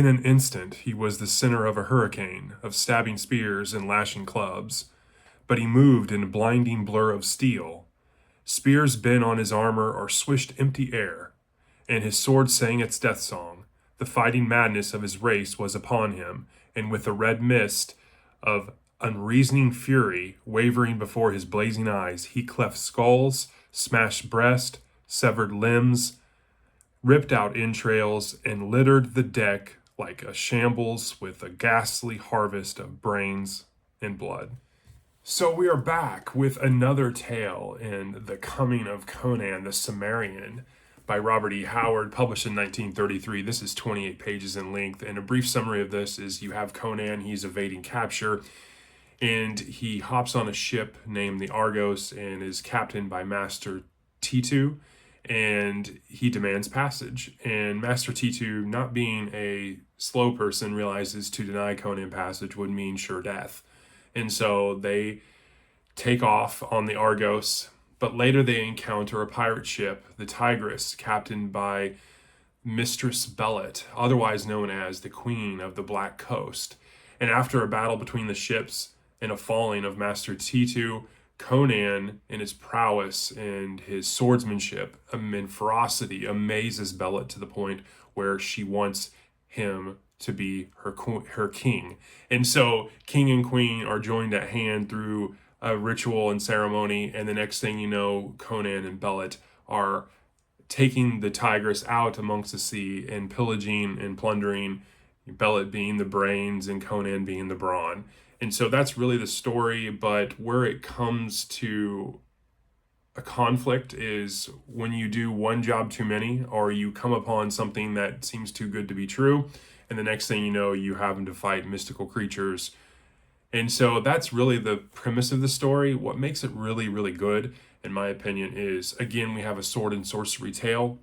In an instant, he was the center of a hurricane of stabbing spears and lashing clubs, but he moved in a blinding blur of steel. Spears bent on his armor or swished empty air, and his sword sang its death song. The fighting madness of his race was upon him, and with a red mist of unreasoning fury wavering before his blazing eyes, he cleft skulls, smashed breast, severed limbs, ripped out entrails, and littered the deck like a shambles with a ghastly harvest of brains and blood. So we are back with another tale in The Coming of Conan the Cimmerian by Robert E. Howard, published in 1933. This is 28 pages in length, and a brief summary of this is you have Conan, he's evading capture, and he hops on a ship named the Argos and is captained by Master T2, and he demands passage. And Master T2, not being a slow person, realizes to deny Conan passage would mean sure death. And so they take off on the Argos, but later they encounter a pirate ship, the Tigris, captained by Mistress Bellet, otherwise known as the Queen of the Black Coast. And after a battle between the ships and a falling of Master T2, Conan, in his prowess and his swordsmanship and ferocity, amazes Bellet to the point where she wants him to be her king. And so king and queen are joined at hand through a ritual and ceremony, and the next thing you know, Conan and Bellet are taking the Tigris out amongst the sea and pillaging and plundering, Bellet being the brains and Conan being the brawn. And so that's really the story, but where it comes to a conflict is when you do one job too many, or you come upon something that seems too good to be true, and the next thing you know, you happen to fight mystical creatures. And so that's really the premise of the story. What makes it really, really good, in my opinion, is, again, we have a sword and sorcery tale,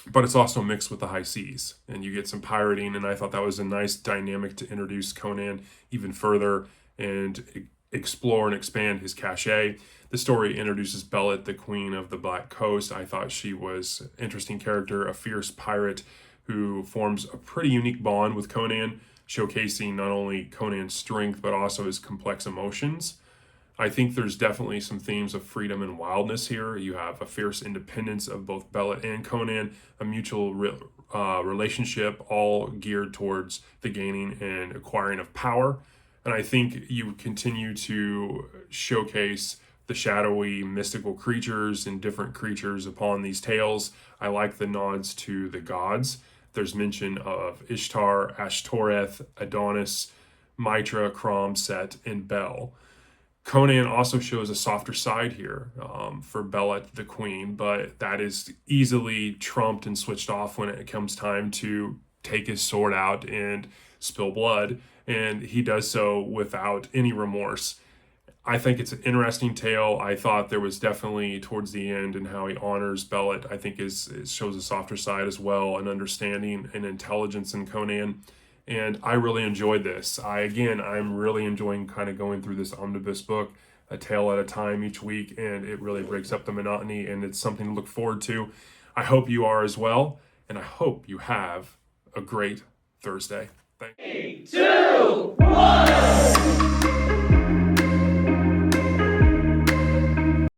but it's also mixed with the high seas, and you get some pirating, and I thought that was a nice dynamic to introduce Conan even further and explore and expand his cachet. The story introduces Bellet, the Queen of the Black Coast. I thought she was an interesting character, a fierce pirate who forms a pretty unique bond with Conan, showcasing not only Conan's strength, but also his complex emotions. I think there's definitely some themes of freedom and wildness here. You have a fierce independence of both Bellet and Conan, a mutual relationship, all geared towards the gaining and acquiring of power. And I think you continue to showcase the shadowy, mystical creatures and different creatures upon these tales. I like the nods to the gods. There's mention of Ishtar, Ashtoreth, Adonis, Mitra, Crom, Set, and Bel. Conan also shows a softer side here for Bellet, the queen, but that is easily trumped and switched off when it comes time to take his sword out and spill blood, and he does so without any remorse. I think it's an interesting tale. I thought there was definitely towards the end and how he honors Bellet, I think it shows a softer side as well, an understanding and intelligence in Conan. And I really enjoyed this. I'm really enjoying kind of going through this omnibus book, a tale at a time each week, and it really breaks up the monotony, and it's something to look forward to. I hope you are as well, and I hope you have a great Thursday. Thank you. 3, 2, 1.